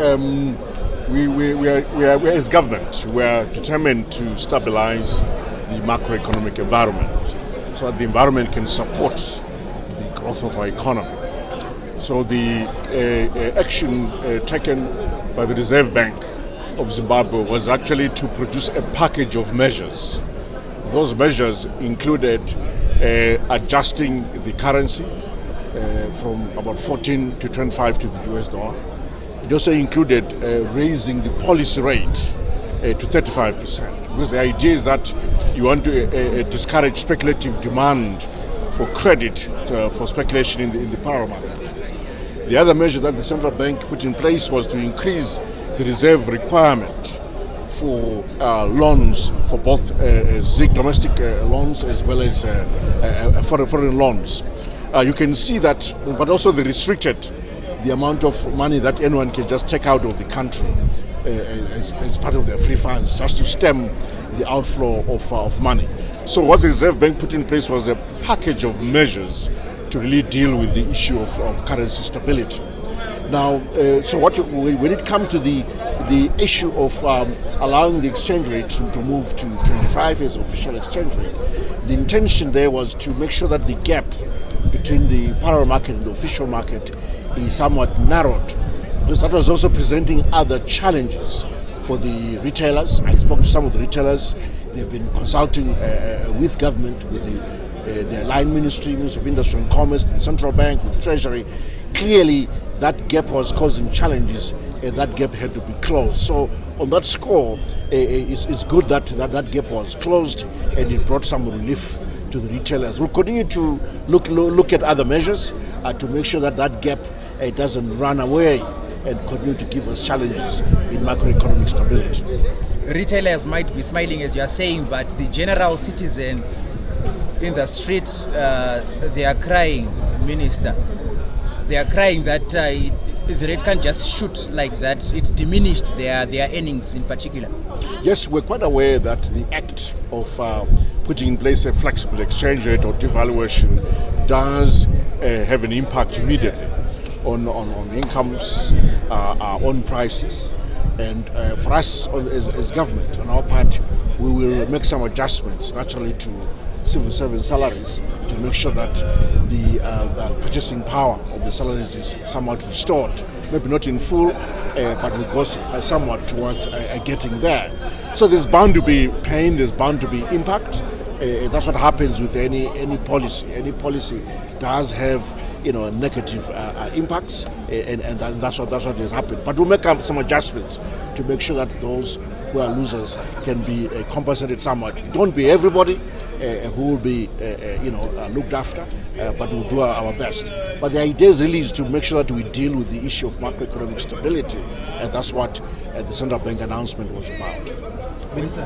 we are as government, we are determined to stabilize the macroeconomic environment so that the environment can support the growth of our economy. So the action taken by the Reserve Bank of Zimbabwe was actually to produce a package of measures. Those measures included adjusting the currency from about 14 to 25 to the US dollar. It also included raising the policy rate to 35%, because the idea is that you want to discourage speculative demand for credit for speculation in the power market. The other measure that the central bank put in place was to increase the reserve requirement for loans, for both ZiG domestic loans as well as foreign loans. You can see that, but also they restricted the amount of money that anyone can just take out of the country as part of their free funds, just to stem the outflow of money. So what the Reserve Bank put in place was a package of measures to really deal with the issue of currency stability. Now, so when it comes to the issue of allowing the exchange rate to move to 25 as official exchange rate, the intention there was to make sure that the gap between the parallel market and the official market is somewhat narrowed, because that was also presenting other challenges for the retailers. I spoke to some of the retailers. They've been consulting with government, with the line ministry, Ministry of Industry and Commerce, the central bank, with the Treasury. Clearly, that gap was causing challenges, and that gap had to be closed. So, on that score, it's good that gap was closed, and it brought some relief to the retailers. We'll continue to look at other measures to make sure that gap doesn't run away and continue to give us challenges in macroeconomic stability. Retailers might be smiling as you are saying, but the general citizen in the street, they are crying, Minister. They are crying that the rate can't just shoot like that. It diminished their earnings in particular. Yes, we're quite aware that the act of putting in place a flexible exchange rate or devaluation does have an impact immediately on incomes, on prices. And for us as government, on our part, we will make some adjustments naturally to civil servant salaries to make sure that the purchasing power of the salaries is somewhat restored. Maybe not in full, but we go somewhat towards getting there. So there's bound to be pain, there's bound to be impact. That's what happens with any policy. Any policy does have negative impacts, and that's what has happened. But we'll make some adjustments to make sure that those who are losers can be compensated somewhat. It won't be everybody who will be looked after, but we'll do our best. But the idea really is to make sure that we deal with the issue of macroeconomic stability, and that's what the central bank announcement was about. Minister.